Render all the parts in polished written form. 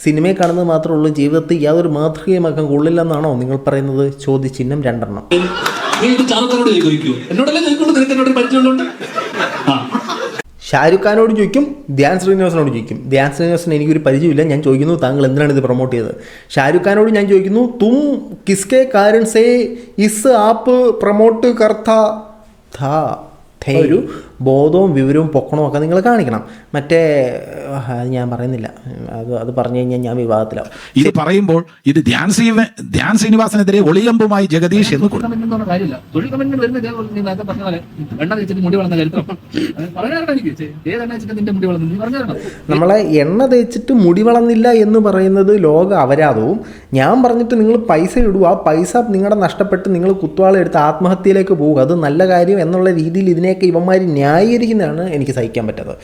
സിനിമയെ കാണുന്നത് മാത്രമേ ഉള്ളൂ, ജീവിതത്തിൽ യാതൊരു മാതൃകയുമാക്കാൻ കൊള്ളില്ലെന്നാണോ നിങ്ങൾ പറയുന്നത്? ചോദ്യചിഹ്നം 2. ഷാരൂഖ് ഖാനോട് ചോദിക്കും, ധ്യാൻ ശ്രീനിവാസനോട് ചോദിക്കും. ധ്യാൻ ശ്രീനിവാസൻ എനിക്കൊരു പരിചയമില്ല, ഞാൻ ചോദിക്കുന്നു താങ്കൾ എന്തിനാണ് ഇത് പ്രൊമോട്ട് ചെയ്തത്? ഷാരൂഖ് ഖാനോട് ഞാൻ ചോദിക്കുന്നു, തും കിസ്കെ കാരൺ say is app promote കർത്താ Tha. ഒരു ബോധവും വിവരവും പൊക്കണവും ഒക്കെ നിങ്ങൾ കാണിക്കണം. മറ്റേ ഞാൻ പറയുന്നില്ല, അത് പറഞ്ഞു കഴിഞ്ഞാൽ ഞാൻ വിവാദത്തിലാവും. ഇത് പറയുമ്പോൾ ഇത് ധ്യാൻ ശ്രീനിവാസനെതിരെ ഒളിയമ്പുമായി ജഗദീഷ് എന്ന് നമ്മളെ എണ്ണ തേച്ചിട്ട് മുടി വളർന്നില്ല എന്ന് പറയുന്നത് ലോക അപരാധവും. ഞാൻ പറഞ്ഞിട്ട് നിങ്ങൾ പൈസ ഇടുക, ആ പൈസ നിങ്ങളുടെ നഷ്ടപ്പെട്ട് നിങ്ങൾ കുത്തുവാളെടുത്ത് ആത്മഹത്യയിലേക്ക് പോകുക, അത് നല്ല കാര്യം എന്നുള്ള രീതിയിൽ ഇതിനെയൊക്കെ ഇവന്മാർ ന്യായീകരിക്കുന്നതാണ് എനിക്ക് സഹിക്കാൻ പറ്റാത്തത്.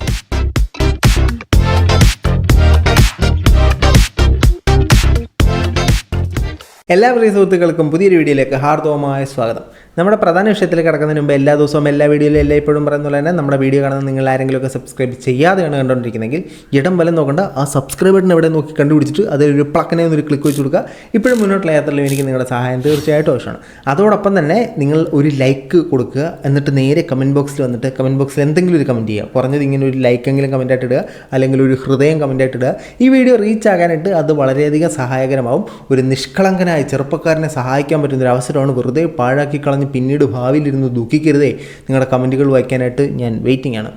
എല്ലാ പ്രിയ സുഹൃത്തുക്കൾക്കും പുതിയൊരു വീഡിയോയിലേക്ക് ഹാർദവമായ സ്വാഗതം. നമ്മുടെ പ്രധാന വിഷയത്തിൽ കിടക്കുന്നതിന് മുമ്പ് എല്ലാ ദിവസവും എല്ലാ വീഡിയോയിലും എല്ലായ്പ്പോഴും പറയുന്ന പോലെ തന്നെ നമ്മുടെ വീഡിയോ കാണുന്ന നിങ്ങൾ ആരെങ്കിലുമൊക്കെ സബ്സ്ക്രൈബ് ചെയ്യാതെയാണ് കണ്ടുകൊണ്ടിരിക്കുന്നതെങ്കിൽ ഇടം വലം നോക്കണ്ട, ആ സബ്സ്ക്രൈബ് ബട്ടൺ എവിടെ നോക്കി കണ്ടുപിടിച്ചിട്ട് അതൊരു പ്ലക്കിനെ ഒരു ക്ലിക്ക് വെച്ച് കൊടുക്കുക. ഇപ്പോഴും മുന്നോട്ടുള്ള യാത്രയിലും എനിക്ക് നിങ്ങളുടെ സഹായം തീർച്ചയായിട്ടും ആവശ്യമാണ്. അതോടൊപ്പം തന്നെ നിങ്ങൾ ഒരു ലൈക്ക് കൊടുക്കുക, എന്നിട്ട് നേരെ കമൻറ്റ് ബോക്സിൽ വന്നിട്ട് കമൻറ്റ് ബോക്സിൽ എന്തെങ്കിലും ഒരു കമൻറ്റ് ചെയ്യുക. കുറഞ്ഞത് ഇങ്ങനെ ഒരു ലൈക്കെങ്കിലും കമൻറ്റായിട്ട് ഇടുക, അല്ലെങ്കിൽ ഒരു ഹൃദയം കമൻറ്റായിട്ട് ഇടുക. ഈ വീഡിയോ റീച്ച് ആകാനായിട്ട് അത് വളരെയധികം സഹായകരമാവും. ഒരു നിഷ്കളങ്കനായ ചെറുപ്പക്കാരനെ സഹായിക്കാൻ പറ്റുന്നൊരു അവസരമാണ്. വെറുതെ പാഴാക്കി കളഞ്ഞ് പിന്നീട് ഭാവിയിലിരുന്ന് ദുഃഖിക്കരുതേ. നിങ്ങളുടെ കമൻറ്റുകൾ വായിക്കാനായിട്ട് ഞാൻ വെയിറ്റിംഗ് ആണ്.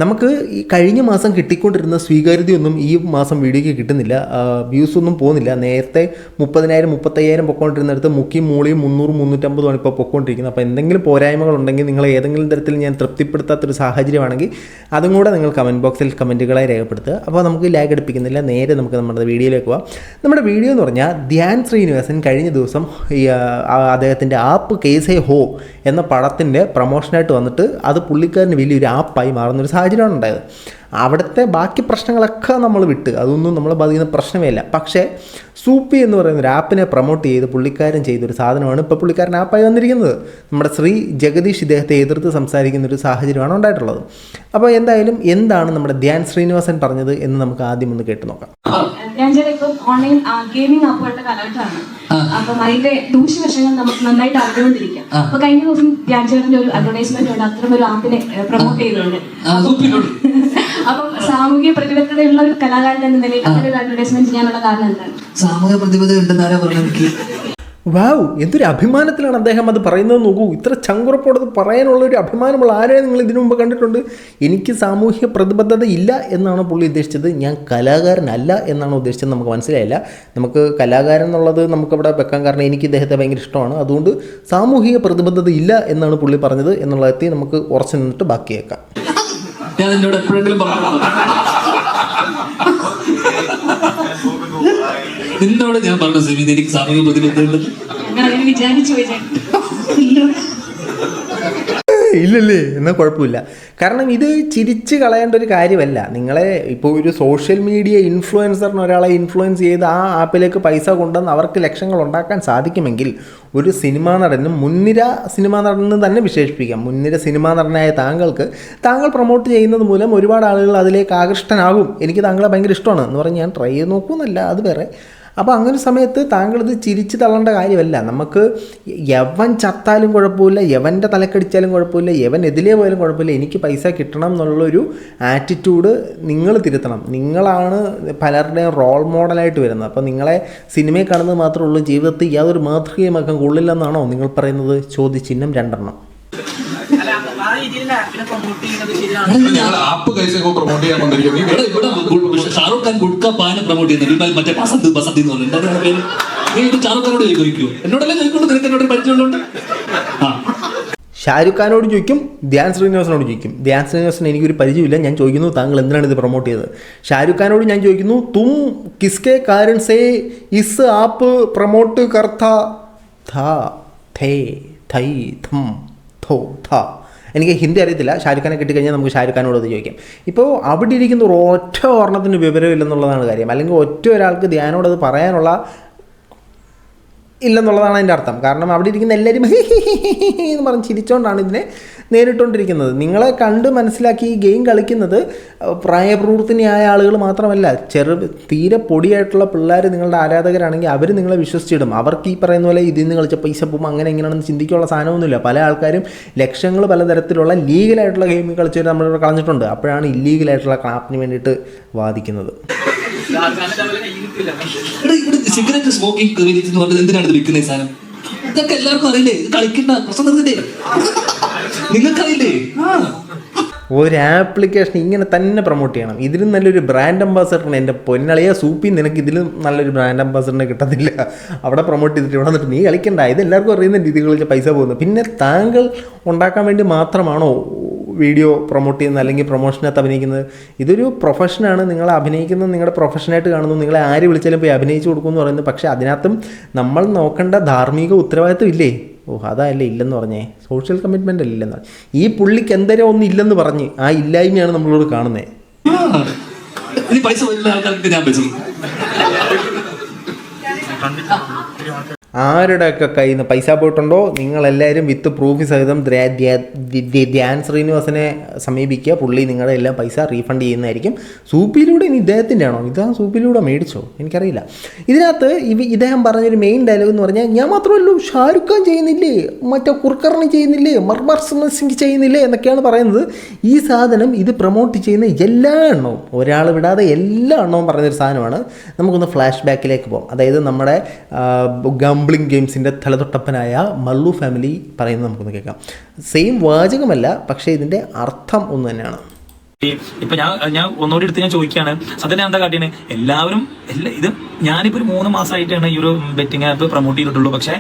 നമുക്ക് ഈ കഴിഞ്ഞ മാസം കിട്ടിക്കൊണ്ടിരുന്ന സ്വീകാര്യതയൊന്നും ഈ മാസം വീഡിയോയ്ക്ക് കിട്ടുന്നില്ല, വ്യൂസൊന്നും പോകുന്നില്ല. നേരത്തെ 30,000 35,000 പൊക്കോണ്ടിരുന്നിടത്ത് മുക്കിയും മൂളിയും 300-350 ഇപ്പോൾ പൊക്കോണ്ടിരിക്കുന്നത്. അപ്പോൾ എന്തെങ്കിലും പോരായ്മകളുണ്ടെങ്കിൽ നിങ്ങൾ ഏതെങ്കിലും തരത്തിൽ ഞാൻ തൃപ്തിപ്പെടുത്താത്തൊരു സാഹചര്യമാണെങ്കിൽ അതും കൂടെ നിങ്ങൾ കമൻറ്റ് ബോക്സിൽ കമൻറ്റുകളായി രേഖപ്പെടുത്തുക. അപ്പോൾ നമുക്ക് ലാഗ് അടുപ്പിക്കുന്നില്ല, നേരെ നമുക്ക് നമ്മുടെ വീഡിയോയിലേക്ക് പോകാം. നമ്മുടെ വീഡിയോ എന്ന് പറഞ്ഞാൽ ധ്യാൻ ശ്രീനിവാസൻ കഴിഞ്ഞ ദിവസം ഈ അദ്ദേഹത്തിൻ്റെ ആപ്പ് കേസേ ഹോ എന്ന പടത്തിൻ്റെ പ്രൊമോഷനായിട്ട് വന്നിട്ട് അത് പുള്ളിക്കാരന് വലിയൊരു ആപ്പായി മാറുന്നൊരു സാഹചര്യമാണ് ഉണ്ടായത്. അവിടുത്തെ ബാക്കി പ്രശ്നങ്ങളൊക്കെ നമ്മൾ വിട്ട്, അതൊന്നും നമ്മളെ ബാധിക്കുന്ന പ്രശ്നമേ അല്ല. പക്ഷേ സൂപ്പി എന്ന് പറയുന്ന ഒരു ആപ്പിനെ പ്രൊമോട്ട് ചെയ്ത് പുള്ളിക്കാരൻ ചെയ്തൊരു സാധനമാണ് ഇപ്പോൾ പുള്ളിക്കാരൻ ആപ്പായി വന്നിരിക്കുന്നത്. നമ്മുടെ ശ്രീ ജഗദീഷ് ഇദ്ദേഹത്തെ എതിർത്ത് സംസാരിക്കുന്നൊരു സാഹചര്യമാണ് ഉണ്ടായിട്ടുള്ളത്. അപ്പോൾ എന്തായാലും എന്താണ് നമ്മുടെ ധ്യാൻ ശ്രീനിവാസൻ പറഞ്ഞത് എന്ന് നമുക്ക് ആദ്യം ഒന്ന് കേട്ട് നോക്കാം. ഞാൻ ഇപ്പം ഓൺലൈൻ ഗെയിമിംഗ് ആപ്പുകളുടെ കാലഘട്ടമാണ്. അപ്പം അതിന്റെ ദൂഷ്യവശങ്ങൾ നമുക്ക് നന്നായിട്ട് അറിഞ്ഞുകൊണ്ടിരിക്കാം. അപ്പൊ കഴിഞ്ഞ ദിവസം ധ്യാൻ ചേട്ടന്റെ ഒരു അഡ്വർടൈസ്മെന്റ് ഉണ്ട്, അത്തരം ഒരു ആപ്പിനെ പ്രൊമോട്ട് ചെയ്തുകൊണ്ട്. അപ്പം സാമൂഹിക പ്രതിബദ്ധതയുള്ള ഒരു കലാകാരൻ എന്ന നിലയിൽ അങ്ങനെ ഒരു അഡ്വർടൈസ്മെന്റ് ചെയ്യാനുള്ള കാരണം എന്താണ്? സാമൂഹിക പ്രതിബദ്ധത ഉണ്ടെന്നാരാ പറഞ്ഞു? വാവ്, എന്തൊരു അഭിമാനത്തിലാണ് അദ്ദേഹം അത് പറയുന്നത് നോക്കൂ. ഇത്ര ചങ്കുറപ്പോടത് പറയാനുള്ളൊരു അഭിമാനമുള്ള ആരെയും നിങ്ങൾ ഇതിനു മുമ്പ് കണ്ടിട്ടുണ്ട്? എനിക്ക് സാമൂഹിക പ്രതിബദ്ധത ഇല്ല എന്നാണ് പുള്ളി ഉദ്ദേശിച്ചത്, ഞാൻ കലാകാരനല്ല എന്നാണ് ഉദ്ദേശിച്ചത്. നമുക്ക് മനസ്സിലായില്ല. നമുക്ക് കലാകാരൻ എന്നുള്ളത് നമുക്കവിടെ വെക്കാൻ കാരണം എനിക്ക് ഇദ്ദേഹത്തെ ഭയങ്കര ഇഷ്ടമാണ്, അതുകൊണ്ട് സാമൂഹിക പ്രതിബദ്ധത ഇല്ല എന്നാണ് പുള്ളി പറഞ്ഞത് എന്നുള്ളതെത്തി നമുക്ക് ഉറച്ചു നിന്നിട്ട് ബാക്കിയേക്കാം. ഞാൻ എന്നോട് എപ്പോഴെങ്കിലും നിന്നോട് ഞാൻ പറഞ്ഞു സിമി എനിക്ക് സാമൂഹിക പ്രതിബദ്ധതയുണ്ട് ഇല്ലല്ലേ? എന്നാൽ കുഴപ്പമില്ല. കാരണം ഇത് ചിരിച്ച് കളയേണ്ട ഒരു കാര്യമല്ല. നിങ്ങളെ ഇപ്പോൾ ഒരു സോഷ്യൽ മീഡിയ ഇൻഫ്ലുവൻസറിന് ഒരാളെ ഇൻഫ്ലുവൻസ് ചെയ്ത് ആ ആപ്പിലേക്ക് പൈസ കൊണ്ടുവന്ന് അവർക്ക് ലക്ഷങ്ങൾ ഉണ്ടാക്കാൻ സാധിക്കുമെങ്കിൽ ഒരു സിനിമാ നടനും മുൻനിര സിനിമാ നടനെന്ന് തന്നെ വിശേഷിപ്പിക്കാം, മുൻനിര സിനിമാ നടനായ താങ്കൾ പ്രൊമോട്ട് ചെയ്യുന്നത് മൂലം ഒരുപാട് ആളുകൾ അതിലേക്ക് ആകൃഷ്ടനാകും. എനിക്ക് താങ്കളെ ഭയങ്കര ഇഷ്ടമാണ് എന്ന് പറഞ്ഞ് ഞാൻ ട്രൈ ചെയ്ത് നോക്കുമെന്നല്ല, അത് വേറെ. അപ്പോൾ അങ്ങനെ സമയത്ത് താങ്കളിത് ചിരിച്ച് തള്ളേണ്ട കാര്യമല്ല. നമുക്ക് യവൻ ചത്താലും കുഴപ്പമില്ല, യവൻ്റെ തലക്കടിച്ചാലും കുഴപ്പമില്ല, യവൻ എതിലേ പോയാലും കുഴപ്പമില്ല, എനിക്ക് പൈസ കിട്ടണം എന്നുള്ളൊരു ആറ്റിറ്റ്യൂഡ് നിങ്ങൾ തിരുത്തണം. നിങ്ങളാണ് പലരുടെയും റോൾ മോഡലായിട്ട് വരുന്നത്. അപ്പോൾ നിങ്ങളെ സിനിമയെ കാണുന്നത് മാത്രമേ ഉള്ളൂ, ജീവിതത്തിൽ യാതൊരു മാതൃകയുമാക്കാൻ കൊള്ളില്ലെന്നാണോ നിങ്ങൾ പറയുന്നത്? ചോദ്യചിഹ്നം 2. ഷാറുഖ് ഖാൻ ഗുഡ്ക പാന പ്രൊമോട്ട് ചെയ്യുന്നത് മറ്റേ ബസന്ത് എന്ന് പറഞ്ഞിട്ട് ഷാറുഖ് ഖാനോട് ചോദിക്കുമോ? എന്നോടല്ലേ ചോദിക്കുള്ളൂ, നിനക്ക് എന്നോട് പരിചയമുള്ളതുകൊണ്ട്. ഷാരൂഖ് ഖാനോട് ചോദിക്കും, ധ്യാൻ ശ്രീനിവാസനോട് ചോദിക്കും. ധ്യാൻ ശ്രീനിവാസൻ എനിക്കൊരു പരിചയമില്ല, ഞാൻ ചോദിക്കുന്നു താങ്കൾ എന്തിനാണ് ഇത് പ്രൊമോട്ട് ചെയ്തത്? ഷാരൂഖ് ഖാനോട് ഞാൻ ചോദിക്കുന്നു, തും കിസ്കെ കാരൺ say is app promote കർത്താ Tha ഥേ thൈ thം thോ ഥ. എനിക്ക് ഹിന്ദി അറിയത്തില്ല, ഷാരൂഖ് ഖാനെ കിട്ടിക്കഴിഞ്ഞാൽ നമുക്ക് ഷാരൂഖ് ഖാനോട് അത് ചോദിക്കാം. ഇപ്പോൾ അവിടെ ഇരിക്കുന്ന ഒറ്റ ഓർണത്തിന് വിവരമില്ലെന്നുള്ളതാണ് കാര്യം. അല്ലെങ്കിൽ ഒറ്റ ഒരാൾക്ക് ധ്യാനോട് അത് പറയാനുള്ള ഇല്ലെന്നുള്ളതാണ് അതിൻ്റെ അർത്ഥം. കാരണം അവിടെ ഇരിക്കുന്ന എല്ലാവരും എന്ന് പറഞ്ഞ് ചിരിച്ചുകൊണ്ടാണ് ഇതിനെ നേരിട്ടുകൊണ്ടിരിക്കുന്നത്. നിങ്ങളെ കണ്ട് മനസ്സിലാക്കി ഈ ഗെയിം കളിക്കുന്നത് പ്രായപ്രവൃത്തിനിയായ ആളുകൾ മാത്രമല്ല, തീരെ പൊടിയായിട്ടുള്ള പിള്ളേർ നിങ്ങളുടെ ആരാധകരാണെങ്കിൽ അവർ നിങ്ങളെ വിശ്വസിച്ചിടും. അവർക്ക് ഈ പറയുന്ന പോലെ ഇതിൽ നിന്ന് കളിച്ച പൈസ പോകും അങ്ങനെ എങ്ങനെയാണെന്ന് ചിന്തിക്കാനുള്ള സാധനമൊന്നുമില്ല. പല ആൾക്കാരും ലക്ഷങ്ങൾ പലതരത്തിലുള്ള ലീഗലായിട്ടുള്ള ഗെയിം കളിച്ചവർ നമ്മളിവിടെ കളഞ്ഞിട്ടുണ്ട്. അപ്പോഴാണ് ഇല്ലീഗലായിട്ടുള്ള ക്ലാപ്പിന് വേണ്ടിയിട്ട് വാദിക്കുന്നത്. സിഗരറ്റ് സ്മോക്കിംഗ് എന്ന് പറഞ്ഞത് എന്തിനാണ് വിൽക്കുന്ന ഈ സാധനം? ഇതൊക്കെ എല്ലാവർക്കും അറിയില്ലേ? ഇത് കളിക്കണ്ട പ്രശ്നം നിർത്തില്ലേ? നിങ്ങൾക്കറിയില്ലേ? ഒരു ആപ്ലിക്കേഷൻ ഇങ്ങനെ തന്നെ പ്രൊമോട്ട് ചെയ്യണം. ഇതിലും നല്ലൊരു ബ്രാൻഡ് അംബാസഡറിന് എൻ്റെ പൊന്നളിയ സൂപ്പി, നിനക്ക് ഇതിലും നല്ലൊരു ബ്രാൻഡ് അംബാസഡറിനെ കിട്ടത്തില്ല. അവിടെ പ്രൊമോട്ട് ചെയ്തിട്ട് ഇവിടെ വന്നിട്ട് നീ കളിക്കണ്ട, ഇത് എല്ലാവർക്കും അറിയുന്ന രീതികൾ വെച്ച് പൈസ പോകുന്നു. പിന്നെ താങ്കൾ ഉണ്ടാക്കാൻ വേണ്ടി മാത്രമാണോ വീഡിയോ പ്രൊമോട്ട് ചെയ്യുന്നത് അല്ലെങ്കിൽ പ്രൊമോഷനകത്ത് അഭിനയിക്കുന്നത്? ഇതൊരു പ്രൊഫഷനാണ്. നിങ്ങൾ അഭിനയിക്കുന്നത് നിങ്ങളുടെ പ്രൊഫഷനായിട്ട് കാണുന്നു. നിങ്ങളെ ആര് വിളിച്ചാലും പോയി അഭിനയിച്ച് കൊടുക്കുമെന്ന് പറയുന്നത്. പക്ഷേ അതിനകത്തും നമ്മൾ നോക്കേണ്ട ധാർമ്മിക ഉത്തരവാദിത്വം ഇല്ലേ? അതല്ലേ ഇല്ലെന്ന് പറഞ്ഞേ, സോഷ്യൽ കമ്മിറ്റ്മെൻ്റ് അല്ല ഇല്ലെന്ന്. ഈ പുള്ളിക്ക് എന്തേലും ഒന്നും ഇല്ലെന്ന് പറഞ്ഞ് ആ ഇല്ലായ്മയാണ് നമ്മളോട് കാണുന്നത്. പൈസ ആൾക്കാർക്ക് ഞാൻ പൈസ ആരുടെയൊക്കെ കയ്യിൽ നിന്ന് പൈസ പോയിട്ടുണ്ടോ നിങ്ങളെല്ലാവരും വിത്ത് പ്രൂഫ് സഹിതം ധ്യാൻ ശ്രീനിവാസനെ സമീപിക്കുക. പുള്ളി നിങ്ങളുടെ എല്ലാം പൈസ റീഫണ്ട് ചെയ്യുന്നതായിരിക്കും. സൂപ്പിലൂടെ ഇനി ഇദ്ദേഹത്തിൻ്റെ ആണോ? ഇതാ സൂപ്പിലൂടെ മേടിച്ചോ? എനിക്കറിയില്ല. ഇതിനകത്ത് ഇദ്ദേഹം പറഞ്ഞൊരു മെയിൻ ഡയലോഗ് എന്ന് പറഞ്ഞാൽ, ഞാൻ മാത്രമല്ലോ ഷാരുഖ് ഖാൻ ചെയ്യുന്നില്ലേ, മറ്റേ കുർക്കർണി ചെയ്യുന്നില്ലേ, മർമർ സിംഗ് ചെയ്യുന്നില്ലേ എന്നൊക്കെയാണ് പറയുന്നത്. ഈ സാധനം ഇത് പ്രൊമോട്ട് ചെയ്യുന്ന എല്ലാ എണ്ണവും, ഒരാൾ വിടാതെ എല്ലാ എണ്ണവും പറയുന്നൊരു സാധനമാണ്. നമുക്കൊന്ന് ഫ്ലാഷ് ബാക്കിലേക്ക് പോകാം. അതായത് നമ്മുടെ ഗംബ്ലിംഗ് ഗെയിംസിൻ്റെ തലതൊട്ടപ്പനായ മല്ലു ഫാമിലി പറയുന്നത് നമുക്കൊന്ന് കേൾക്കാം. സെയിം വാചകമല്ല, പക്ഷേ ഇതിൻ്റെ അർത്ഥം ഒന്ന് തന്നെയാണ്. ഇപ്പൊ ഞാൻ ഒന്നുകൂടി എടുത്ത് ഞാൻ ചോദിക്കുകയാണ്, സത്യം ഞാൻ എന്താ കാട്ടിയാണ്? എല്ലാവരും ഇത് ഞാനിപ്പോ ഒരു 3 മാസമായിട്ടാണ് ഈ ഒരു ബെറ്റിംഗ് ആപ്പ് പ്രൊമോട്ട് ചെയ്തിട്ടുള്ളൂ. പക്ഷെ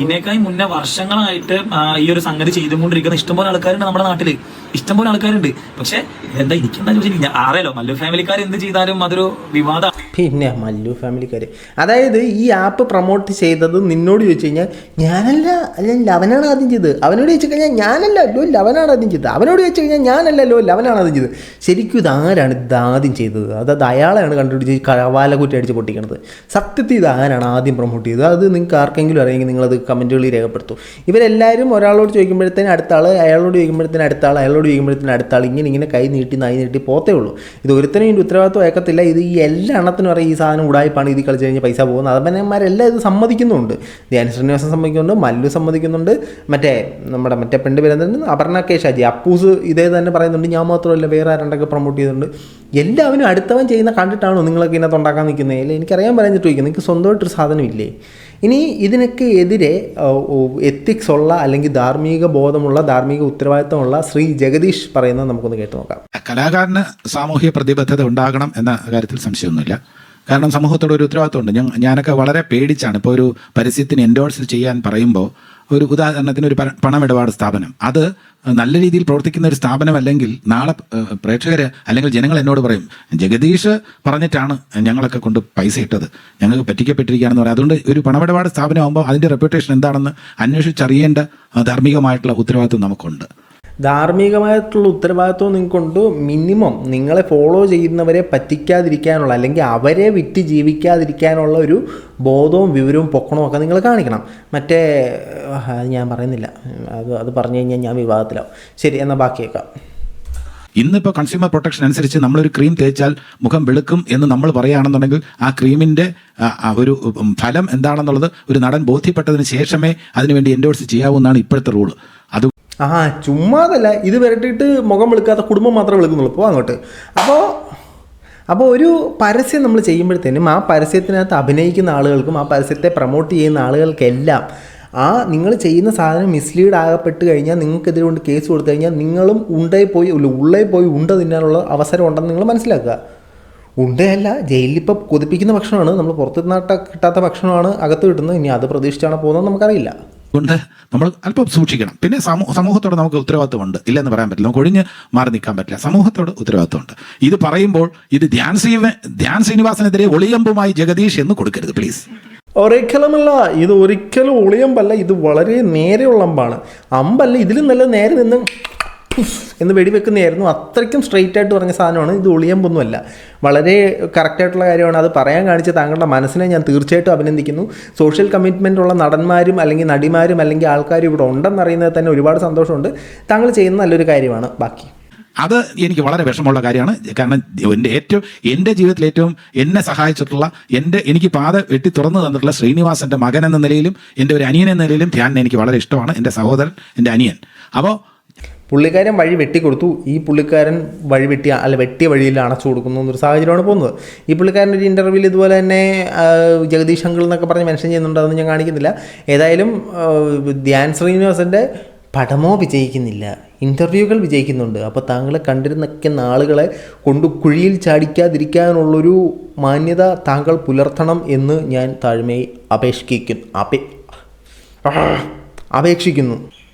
ഇന്നേക്കായി മുന്നേ വർഷങ്ങളായിട്ട് ഈ ഒരു സംഗതി ചെയ്തുകൊണ്ടിരിക്കുന്ന ഇഷ്ടംപോലെ ആൾക്കാരുണ്ട് നമ്മുടെ നാട്ടില്, ഇഷ്ടംപോലെ ആൾക്കാരുണ്ട്. പക്ഷെ എന്താ എനിക്കെന്താ ചോദിച്ചാൽ അറിയാലോ, മല്ലു ഫാമിലിക്കാർ എന്ത് ചെയ്താലും അതൊരു വിവാദം. പിന്നെ മല്ലു ഫാമിലിക്കാർ, അതായത് ഈ ആപ്പ് പ്രൊമോട്ട് ചെയ്തത് നിന്നോട് ചോദിച്ചു കഴിഞ്ഞാൽ ഞാനല്ല, അല്ലെങ്കിൽ അവനാണ് ആദ്യം ചെയ്തത്. അവനോട് ചോദിച്ചു കഴിഞ്ഞാൽ ഞാനല്ലോ ലവനാണ് ആദ്യം ചെയ്തത്. അവനോട് ചോദിച്ചു കഴിഞ്ഞാൽ ഞാനല്ലല്ലോ ലവനാണ് ആദ്യം ചെയ്തത്. ശരിക്കും ഇതാരാണ് ഇതാദ്യം ചെയ്തത്? അതായത് അയാളെയാണ് കണ്ടുപിടിച്ച് കവാലക്കുറ്റി അടിച്ച് പൊട്ടിക്കണത്. സത്യത്തിൽ ഇത് ആരാണ് ആദ്യം പ്രൊമോട്ട് ചെയ്തത്? അത് നിങ്ങൾക്ക് ആർക്കെങ്കിലും അറിയെങ്കിൽ നിങ്ങളത് കമൻറ്റുകളിൽ രേഖപ്പെടുത്തും. ഇവരെല്ലാവരും ഒരാളോട് ചോദിക്കുമ്പോഴത്തേനും അടുത്ത ആൾ, അയാളോട് ചോദിക്കുമ്പോഴത്തേനും അടുത്ത ആൾ, അയാളോട് ചോദിക്കുമ്പോഴത്തേനും അടുത്ത ആൾ, ഇങ്ങനെ കൈ നീട്ടി നായി നീട്ടി പോത്തേ ഉള്ളൂ. ഇത് ഒരുത്തനും ഇതിൻ്റെ ഉത്തരവാദിത്വം ഏക്കത്തില്ല. ഇത് ഈ എല്ലാ എണ്ണത്തിനും അറിയാം ഈ സാധനം ഉടായ്പാണ്, ഇത് കളിച്ച് കഴിഞ്ഞാൽ പൈസ പോകുന്നത്. അതപ്പന്മാരെല്ലാം ഇത് സമ്മതിക്കുന്നുണ്ട്. ധ്യാൻ ശ്രീനിവാസൻ സമ്മതിക്കുന്നുണ്ട്, മല്ലു സമ്മതിക്കുന്നുണ്ട്, മറ്റേ പെണ്ണ് പേരെന്തുണ്ട്, അപർണ കെ ഷാജി, അപ്പൂസ് ഇതേ തന്നെ പറയുന്നുണ്ട്. ഞാൻ മാത്രമല്ല വേറെ ആരുണ്ടൊക്കെ പ്രൊമോട്ട് ചെയ്യുന്നുണ്ട്. എല്ലാവരും അടുത്തവൻ ചെയ്യുന്ന കണ്ടിട്ടാണോ നിങ്ങളൊക്കെ ഇതിനകത്ത് ഉണ്ടാക്കാൻ നിൽക്കുന്നത്? ഇല്ല, എനിക്കറിയാൻ പറഞ്ഞിട്ട് ചോദിക്കുന്നത്, നിങ്ങൾക്ക് സ്വന്തമായിട്ടൊരു സാധനം ഇല്ലേ? ഇനി ഇതിനൊക്കെ എതിരെ എത്തിക്സ് ഉള്ള അല്ലെങ്കിൽ ധാർമ്മിക ബോധമുള്ള, ധാർമ്മിക ഉത്തരവാദിത്തമുള്ള ശ്രീ ജഗദീഷ് പറയുന്നത് നമുക്കൊന്ന് കേട്ട് നോക്കാം. കലാകാരന് സാമൂഹ്യ പ്രതിബദ്ധത ഉണ്ടാകണം എന്ന കാര്യത്തിൽ സംശയമൊന്നുമില്ല. കാരണം സമൂഹത്തോട് ഒരു ഉത്തരവാദിത്തമുണ്ട്. ഞാനൊക്കെ വളരെ പേടിച്ചാണ് ഇപ്പോൾ ഒരു പരസ്യത്തിന് എൻഡോഴ്സ് ചെയ്യാൻ പറയുമ്പോൾ, ഒരു ഉദാഹരണത്തിന് ഒരു പണമിടപാട് സ്ഥാപനം, അത് നല്ല രീതിയിൽ പ്രവർത്തിക്കുന്ന ഒരു സ്ഥാപനം അല്ലെങ്കിൽ നാളെ പ്രേക്ഷകർ അല്ലെങ്കിൽ ജനങ്ങൾ എന്നോട് പറയും, ജഗദീഷ് പറഞ്ഞിട്ടാണ് ഞങ്ങളൊക്കെ കൊണ്ട് പൈസ ഇട്ടത്, ഞങ്ങൾക്ക് പറ്റിക്കപ്പെട്ടിരിക്കുകയാണെന്ന് പറയും. അതുകൊണ്ട് ഒരു പണമിടപാട് സ്ഥാപനമാകുമ്പോൾ അതിൻ്റെ റെപ്യൂട്ടേഷൻ എന്താണെന്ന് അന്വേഷിച്ചറിയേണ്ട ധാർമ്മികമായിട്ടുള്ള ഉത്തരവാദിത്വം നമുക്കുണ്ട്. ധാർമ്മികമായിട്ടുള്ള ഉത്തരവാദിത്വം നിങ്ങൾക്കുണ്ട്. മിനിമം നിങ്ങളെ ഫോളോ ചെയ്യുന്നവരെ പറ്റിക്കാതിരിക്കാനുള്ള അല്ലെങ്കിൽ അവരെ വിറ്റ് ജീവിക്കാതിരിക്കാനുള്ള ഒരു ബോധവും വിവരവും പൊക്കണവും ഒക്കെ നിങ്ങൾ കാണിക്കണം. മറ്റേ ഞാൻ പറയുന്നില്ല, അത് പറഞ്ഞു കഴിഞ്ഞാൽ ഞാൻ വിവാദത്തിലാവും. ശരി, എന്നാൽ ബാക്കിയേക്കാം. ഇന്നിപ്പോൾ കൺസ്യൂമർ പ്രൊട്ടക്ഷൻ അനുസരിച്ച് നമ്മളൊരു ക്രീം തേച്ചാൽ മുഖം വെളുക്കും എന്ന് നമ്മൾ പറയുകയാണെന്നുണ്ടെങ്കിൽ ആ ക്രീമിൻ്റെ ഒരു ഫലം എന്താണെന്നുള്ളത് ഒരു നടൻ ബോധ്യപ്പെട്ടതിന് ശേഷമേ അതിനുവേണ്ടി എൻഡോഴ്സ് ചെയ്യാവൂന്നാണ് ഇപ്പോഴത്തെ റൂള്. അത് ചുമ്മാതല്ല, ഇത് വരട്ടിയിട്ട് മുഖം വെളുക്കാത്ത കുടുംബം മാത്രമേ വെളുക്കുന്നുള്ളൂ. അപ്പോൾ അങ്ങോട്ട് അപ്പോൾ ഒരു പരസ്യം നമ്മൾ ചെയ്യുമ്പോഴത്തേനും ആ പരസ്യത്തിനകത്ത് അഭിനയിക്കുന്ന ആളുകൾക്കും ആ പരസ്യത്തെ പ്രൊമോട്ട് ചെയ്യുന്ന ആളുകൾക്കെല്ലാം നിങ്ങൾ ചെയ്യുന്ന സാധനം മിസ്ലീഡ് ആകപ്പെട്ട് കഴിഞ്ഞാൽ നിങ്ങൾക്കെതിരെ കൊണ്ട് കേസ് കൊടുത്തു കഴിഞ്ഞാൽ നിങ്ങളും ഉള്ളേ പോയി ഉണ്ട തിന്നാനുള്ള അവസരം ഉണ്ടെന്ന് നിങ്ങൾ മനസ്സിലാക്കുക. ഉണ്ടയല്ല, ജയിലിലിപ്പോൾ കൊതിപ്പിക്കുന്ന ഭക്ഷണമാണ്, നമ്മൾ പുറത്തു കിട്ടാത്ത ഭക്ഷണമാണ് അകത്ത് കിട്ടുന്നത്. ഇനി അത് പ്രതീക്ഷിച്ചാണ് പോകുന്നത് നമുക്കറിയില്ല. കൊണ്ട് നമ്മൾ അല്പം സൂക്ഷിക്കണം. പിന്നെ സമൂഹത്തോട് നമുക്ക് ഉത്തരവാദിത്വമുണ്ട്, ഇല്ലെന്ന് പറയാൻ പറ്റില്ല, നമുക്ക് ഒഴിഞ്ഞ് മാറി നിൽക്കാൻ പറ്റില്ല. സമൂഹത്തോട് ഉത്തരവാദിത്വമുണ്ട്. ഇത് പറയുമ്പോൾ ഇത് ധ്യാൻ ശ്രീനിവാസനെതിരെ ഒളിയമ്പുമായി ജഗദീഷ് എന്ന് കൊടുക്കരുത് പ്ലീസ്. ഒരിക്കലുമല്ല, ഇത് ഒരിക്കലും ഒളിയമ്പല്ല, ഇത് വളരെ നേരെയുള്ള അമ്പാണ്. അമ്പല്ല, ഇതിലും നല്ല നേരെ നിന്ന് എന്ന് വെടിവെക്കുന്നതായിരുന്നു. അത്രയ്ക്കും സ്ട്രെയിറ്റ് ആയിട്ട് പറഞ്ഞ സാധനമാണ്. ഇത് ഒളിയമ്പൊന്നുമല്ല, വളരെ കറക്റ്റായിട്ടുള്ള കാര്യമാണ്. അത് പറയാൻ കാണിച്ച താങ്കളുടെ മനസ്സിനെ ഞാൻ തീർച്ചയായിട്ടും അഭിനന്ദിക്കുന്നു. സോഷ്യൽ കമ്മിറ്റ്മെൻ്റ് ഉള്ള നടന്മാരും അല്ലെങ്കിൽ നടിമാരും അല്ലെങ്കിൽ ആൾക്കാരും ഇവിടെ ഉണ്ടെന്നറിയുന്നത് തന്നെ ഒരുപാട് സന്തോഷമുണ്ട്. താങ്കൾ ചെയ്യുന്ന നല്ലൊരു കാര്യമാണ്. ബാക്കി അത് എനിക്ക് വളരെ വിഷമമുള്ള കാര്യമാണ്. കാരണം എൻ്റെ ജീവിതത്തിൽ ഏറ്റവും എന്നെ സഹായിച്ചിട്ടുള്ള എനിക്ക് പാത വെട്ടി തുറന്നു തന്നിട്ടുള്ള ശ്രീനിവാസൻ്റെ മകൻ എന്ന നിലയിലും എൻ്റെ ഒരു അനിയൻ എന്ന നിലയിലും ധ്യാനിനെ എനിക്ക് വളരെ ഇഷ്ടമാണ്. എൻ്റെ സഹോദരൻ, എൻ്റെ അനിയൻ. അപ്പോൾ പുള്ളിക്കാരൻ വഴി വെട്ടിക്കൊടുത്തു, ഈ പുള്ളിക്കാരൻ വെട്ടിയ വഴിയിൽ അണച്ചു കൊടുക്കുന്നു എന്നൊരു സാഹചര്യമാണ് പോകുന്നത്. ഈ പുള്ളിക്കാരൻ ഒരു ഇൻ്റർവ്യൂവിൽ ഇതുപോലെ തന്നെ ജഗദീഷ് അങ്കിൾ എന്നൊക്കെ പറഞ്ഞ് മെൻഷൻ ചെയ്യുന്നുണ്ട്, അതൊന്നും ഞാൻ കാണിക്കുന്നില്ല. ഏതായാലും ധ്യാൻ ശ്രീനിവാസൻ്റെ പടമോ വിജയിക്കുന്നില്ല, ഇൻ്റർവ്യൂകൾ വിജയിക്കുന്നുണ്ട്. അപ്പോൾ താങ്കളെ കണ്ടിരുന്നൊക്കെ ആളുകളെ കൊണ്ട് കുഴിയിൽ ചാടിക്കാതിരിക്കാനുള്ളൊരു മാന്യത താങ്കൾ പുലർത്തണം എന്ന് ഞാൻ താഴ്മയായി അപേക്ഷിക്കുന്നു.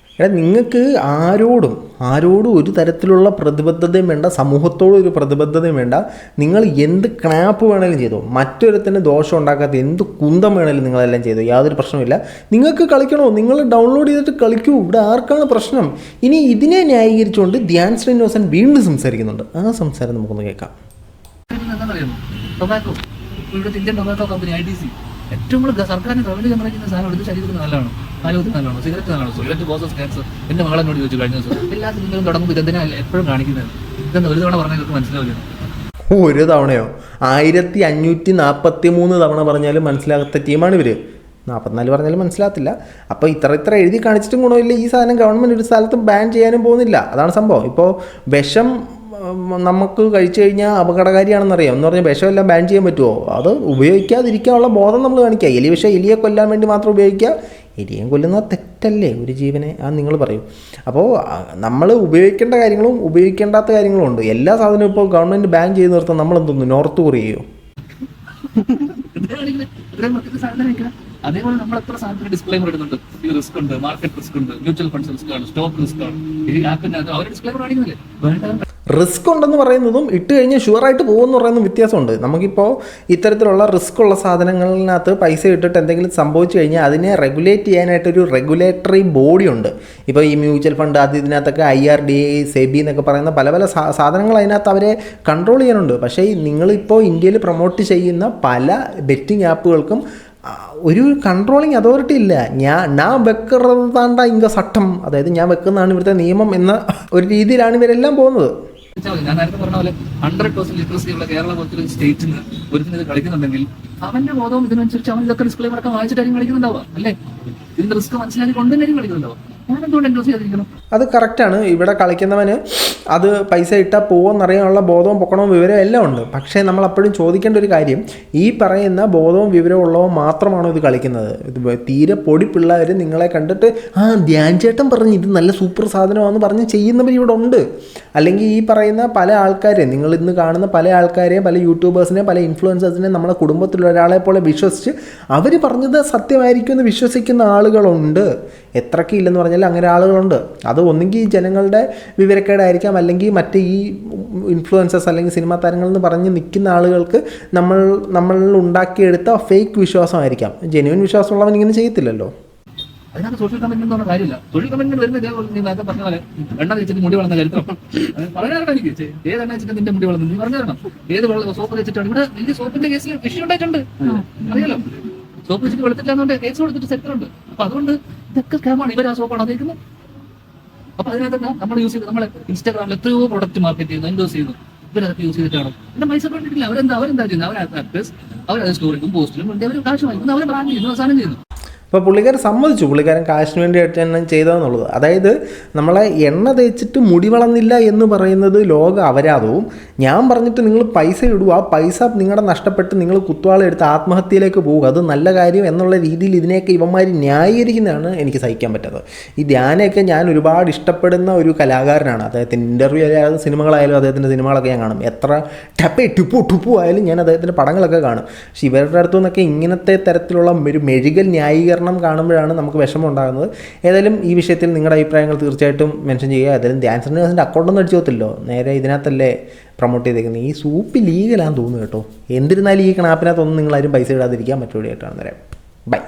നിങ്ങൾക്ക് ആരോടും ഒരു തരത്തിലുള്ള പ്രതിബദ്ധതയും വേണ്ട, സമൂഹത്തോടും ഒരു പ്രതിബദ്ധതയും വേണ്ട. നിങ്ങൾ എന്ത് ക്നാപ്പ് വേണേലും ചെയ്തോ, മറ്റൊരുത്തിന് ദോഷം ഉണ്ടാക്കാത്ത എന്ത് കുന്തം വേണേലും നിങ്ങളെല്ലാം ചെയ്തോ, യാതൊരു പ്രശ്നമില്ല. നിങ്ങൾക്ക് കളിക്കണോ, നിങ്ങൾ ഡൗൺലോഡ് ചെയ്തിട്ട് കളിക്കൂ, ഇവിടെ ആർക്കാണ് പ്രശ്നം? ഇനി ഇതിനെ ന്യായീകരിച്ചുകൊണ്ട് ധ്യാൻ ശ്രീനിവാസൻ വീണ്ടും സംസാരിക്കുന്നുണ്ട്. ആ സംസാരം നമുക്കൊന്ന് കേൾക്കാം. ഇവിടുത്തെ ഇന്ത്യൻ ടൊബാക്കോ കമ്പനി ITC ഏറ്റവും കൂടുതൽ സർക്കാരിന് റവന്യൂ ജനറേറ്റ് ചെയ്യുന്ന സാധനം എടുത്ത് ശരീരത്തിന് നല്ലതാണ്, ആരോഗ്യത്തിന് നല്ലതാണ്. സിഗരറ്റ് നല്ലതാണ്, സിഗരറ്റ് കോസസ് ക്യാൻസർ. എൻ്റെ മകളെന്നോട് ചോദിച്ചു കഴിഞ്ഞ ദിവസം, എല്ലാ സിനിമകളും തുടങ്ങുമ്പോൾ ഇതെന്തിനാ എപ്പോഴും കാണിക്കുന്നത്? ഇതെന്ന് ഒരു തവണ പറഞ്ഞാൽ ഇവർക്ക് മനസ്സിലാവില്ല. ഒരു തവണയോ? 1543 തവണ പറഞ്ഞാലും മനസ്സിലാകാത്ത ടീമാണ് ഇവർ. 44 പറഞ്ഞാലും മനസ്സിലാകത്തില്ല. അപ്പോൾ ഇത്ര എഴുതി കാണിച്ചിട്ടും ഗുണമില്ല. ഈ സാധനം ഗവൺമെൻറ് ഒരു സ്ഥലത്തും ബാൻ ചെയ്യാനും പോകുന്നില്ല. അതാണ് സംഭവം. ഇപ്പോൾ വിഷം നമുക്ക് കഴിച്ചു കഴിഞ്ഞാൽ അപകടകാരിയാണെന്നറിയാം എന്ന് പറഞ്ഞാൽ വിഷമെല്ലാം ബാൻ ചെയ്യാൻ പറ്റുമോ? അത് ഉപയോഗിക്കാതിരിക്കാനുള്ള ബോധം നമ്മൾ കാണിക്കുക. എലിയെ കൊല്ലാൻ വേണ്ടി മാത്രം ഉപയോഗിക്കുക. എലിയെ കൊല്ലുന്നത് തെറ്റല്ലേ ഒരു ജീവനെ? നിങ്ങൾ പറയും. അപ്പോൾ നമ്മൾ ഉപയോഗിക്കേണ്ട കാര്യങ്ങളും ഉപയോഗിക്കേണ്ടാത്ത കാര്യങ്ങളും ഉണ്ട്. എല്ലാ സാധനവും ഇപ്പോൾ ഗവൺമെൻറ് ബാൻ ചെയ്ത് നിർത്താൻ നമ്മളെന്തോന്നു നോർത്ത് കൊറിയയോ? അതേപോലെ നമ്മൾ എത്ര സാധനത്തിന് ഡിസ്ക്ലൈമർ ഇടുന്നുണ്ട്. ഈ റിസ്ക് ഉണ്ട്, മാർക്കറ്റ് റിസ്ക് ഉണ്ട്, മ്യൂച്വൽ ഫണ്ട്സ് റിസ്ക് ആണ്, സ്റ്റോക്ക് റിസ്ക് ആണ്. ഈ ആപ്പിനകത്ത് അവർ ഡിസ്ക്ലൈമർ കാണിക്കുന്നില്ലേ? റിസ്ക് ഉണ്ടെന്ന് പറയുന്നതും ഇട്ട് കഴിഞ്ഞാൽ ഷുവറായിട്ട് പോകുമെന്ന് പറയുന്നതും വ്യത്യാസമുണ്ട്. നമുക്കിപ്പോൾ ഇത്തരത്തിലുള്ള റിസ്ക് ഉള്ള സാധനങ്ങളിനകത്ത് പൈസ ഇട്ടിട്ട് എന്തെങ്കിലും സംഭവിച്ചു കഴിഞ്ഞാൽ അതിനെ റെഗുലേറ്റ് ചെയ്യാനായിട്ടൊരു റെഗുലേറ്ററി ബോഡി ഉണ്ട്. ഇപ്പോൾ ഈ മ്യൂച്വൽ ഫണ്ട് ഇതിനകത്തൊക്കെ IRDA, SEBI എന്നൊക്കെ പറയുന്ന പല സാധനങ്ങൾ അതിനകത്ത് അവരെ കൺട്രോൾ ചെയ്യാനുണ്ട്. പക്ഷേ നിങ്ങളിപ്പോൾ ഇന്ത്യയിൽ പ്രൊമോട്ട് ചെയ്യുന്ന പല ബെറ്റിംഗ് ആപ്പുകൾക്കും ഒരു കൺട്രോളിങ് അതോറിറ്റി ഇല്ല. ഞാൻ വെക്കുന്നതാണ്ട ഇങ്ങ ചട്ടം, അതായത് ഞാൻ വെക്കുന്നതാണ് ഇവിടുത്തെ നിയമം എന്ന ഒരു രീതിയിലാണ് ഇവരെല്ലാം പോകുന്നത്. ഞാൻ നേരത്തെ പറഞ്ഞ പോലെ 100% ലിറ്ററസി ഉള്ള കേരള പോലത്തെ ഒരു സ്റ്റേറ്റിന് ഒരുത്തിന് ഇത് കളിക്കുന്നുണ്ടെങ്കിൽ അവന്റെ ബോധവും ഇതിനനുസരിച്ച് അവൻ ഇതൊക്കെ ഡിസ്ക്ലൈമർ ഒക്കെ വായിച്ചിട്ടായിരിക്കും കളിക്കുന്നുണ്ടാവുക അല്ലേ? ഇതിന്റെ റിസ്ക് മനസ്സിലാക്കി കൊണ്ടുതന്നെയായിരിക്കും കളിക്കുന്നുണ്ടാവുക. അത് കറക്റ്റാണ്. ഇവിടെ കളിക്കുന്നവന് അത് പൈസ ഇട്ടാൽ പോകുമെന്നറിയാനുള്ള ബോധവും പൊക്കണവും വിവരവും എല്ലാം ഉണ്ട്. പക്ഷേ നമ്മൾ അപ്പോഴും ചോദിക്കേണ്ട ഒരു കാര്യം, ഈ പറയുന്ന ബോധവും വിവരവും ഉള്ളവൻ മാത്രമാണോ ഇത് കളിക്കുന്നത്? ഇത് തീരെ പൊടി പിള്ളേർ നിങ്ങളെ കണ്ടിട്ട് ധ്യാൻ ചേട്ടൻ പറഞ്ഞ് ഇത് നല്ല സൂപ്പർ സാധനമാണെന്ന് പറഞ്ഞ് ചെയ്യുന്നവർ ഇവിടെ ഉണ്ട്. അല്ലെങ്കിൽ ഈ പറയുന്ന പല ആൾക്കാരെയും, നിങ്ങൾ ഇന്ന് കാണുന്ന പല ആൾക്കാരെയും, പല യൂട്യൂബേഴ്സിനെയും, പല ഇൻഫ്ലുവൻസേഴ്സിനെയും നമ്മുടെ കുടുംബത്തിലുള്ള ഒരാളെ പോലെ വിശ്വസിച്ച് അവർ പറഞ്ഞത് സത്യമായിരിക്കും എന്ന് വിശ്വസിക്കുന്ന ആളുകളുണ്ട്. എത്രയ്ക്ക് ഇല്ലെന്ന് പറഞ്ഞാൽ അങ്ങനെ ആളുകളുണ്ട്. അത് ഒന്നുകിൽ ജനങ്ങളുടെ വിവരക്കേടായിരിക്കാം, അല്ലെങ്കിൽ മറ്റ് ഈ ഇൻഫ്ലുവൻസേഴ്സ് അല്ലെങ്കിൽ സിനിമാ താരങ്ങളെന്ന് പറഞ്ഞ് നിൽക്കുന്ന ആളുകൾക്ക് നമ്മൾ ഉണ്ടാക്കിയെടുത്ത ഫേക്ക് വിശ്വാസമായിരിക്കാം. ജെന്യുവൻ വിശ്വാസമുള്ളവൻ ഇങ്ങനെ ചെയ്യത്തില്ലല്ലോ. അതിനകത്ത് സോഷ്യൽ കമ്മിറ്റ്മെന്റ് എന്ന് പറഞ്ഞ കാര്യമില്ല. സോഷ്യൽ കമ്മിറ്റ്മെന്റ് വരുന്ന ഇതേപോലെ നീ നേരത്തെ പറഞ്ഞ പോലെ എണ്ണ തേച്ചിട്ട് മുടി വളർന്ന കാര്യത്തിൽ പറയാനാണ് എനിക്ക് ഏത് എണ്ണ വെച്ചിട്ട് നിന്റെ മുടി വളർന്നു നീ പറഞ്ഞു തരണം. ഏത് സോപ്പ് തേച്ചിട്ടാണ് ഇവിടെ വലിയ സോപ്പിന്റെ കേസിൽ ഇഷ്യൂ ഉണ്ടായിട്ടുണ്ട്, അറിയാലോ. സോപ്പ് വെച്ചിട്ട് വെളുത്തില്ലാന്നുകൊണ്ട് കേസ് കൊടുത്തിട്ട് സെക്ടറുണ്ട്. അപ്പൊ അതുകൊണ്ട് ഇതൊക്കെ സ്കാമാണ്. ഇവർ ആ സോപ്പാണ് ഉപയോഗിക്കുന്നത്. അപ്പൊ അതിനകത്ത് നമ്മൾ യൂസ് ചെയ്ത് നമ്മളെ ഇൻസ്റ്റാഗ്രാമിൽ എത്രയോ പ്രൊഡക്റ്റ് മാർക്കറ്റ് ചെയ്യുന്നു, എൻഡോസ് ചെയ്യുന്നു. ഇവരതൊക്കെ യൂസ് ചെയ്തിട്ടാണ് എന്റെ പൈസ കണ്ടിട്ടില്ല. അവരെന്താ ചെയ്യുന്നത്? അവരത് സ്റ്റോറിക്കും പോസ്റ്റിലും വേണ്ടി അവർ കാശ് വാങ്ങിക്കുന്നു, അവർ ബ്രാൻഡ് ചെയ്യുന്നു, അവസാനം ചെയ്യുന്നു. അപ്പോൾ പുള്ളിക്കാരൻ സമ്മതിച്ചു, പുള്ളിക്കാരൻ കാശിന് വേണ്ടിയിട്ട് തന്നെ ചെയ്തതെന്നുള്ളത്. അതായത് നമ്മളെ എണ്ണ തേച്ചിട്ട് മുടി വളർന്നില്ല എന്ന് പറയുന്നത് ലോക അപരാധവും. ഞാൻ പറഞ്ഞിട്ട് നിങ്ങൾ പൈസ ഇടുക, ആ പൈസ നിങ്ങളുടെ നഷ്ടപ്പെട്ട് നിങ്ങൾ കുത്തുവാളെടുത്ത് ആത്മഹത്യയിലേക്ക് പോകുക, അത് നല്ല കാര്യം എന്നുള്ള രീതിയിൽ ഇതിനെയൊക്കെ ഇവന്മാർ ന്യായീകരിക്കുന്നതാണ് എനിക്ക് സഹിക്കാൻ പറ്റാത്തത്. ഈ ധ്യാനയൊക്കെ ഞാൻ ഒരുപാട് ഇഷ്ടപ്പെടുന്ന ഒരു കലാകാരനാണ്. അദ്ദേഹത്തിൻ്റെ ഇൻ്റർവ്യൂ ആയാലും സിനിമകളായാലും അദ്ദേഹത്തിൻ്റെ സിനിമകളൊക്കെ ഞാൻ കാണും. എത്ര ടുപ്പു ആയാലും ഞാൻ അദ്ദേഹത്തിൻ്റെ പടങ്ങളൊക്കെ കാണും. പക്ഷേ ഇവരുടെ അടുത്തു നിന്നൊക്കെ ഇങ്ങനത്തെ തരത്തിലുള്ള ഒരു മെഴുകൽ ന്യായീകരണം കാണുമ്പോഴാണ് നമുക്ക് വിഷമം ഉണ്ടാകുന്നത്. ഏതായാലും ഈ വിഷയത്തിൽ നിങ്ങളുടെ അഭിപ്രായങ്ങൾ തീർച്ചയായിട്ടും മെൻഷൻ ചെയ്യുക. ഏതായാലും ധ്യാൻ ശ്രീനിവാസൻ്റെ അക്കൗണ്ടൊന്നും അടിച്ചു പോകത്തില്ലോ, നേരെ ഇതിനകത്തല്ലേ പ്രൊമോട്ട് ചെയ്തേക്കുന്നത്. ഈ സൂപ്പ് ലീഗലാന്ന് തോന്നുന്നു കേട്ടോ. എന്നിരുന്നാലും ഈ കണാപ്പിനകത്തൊന്നും നിങ്ങളാരും പൈസ ഇടാതിരിക്കാൻ മറ്റൊരു ആയിട്ടാണ്. ബൈ.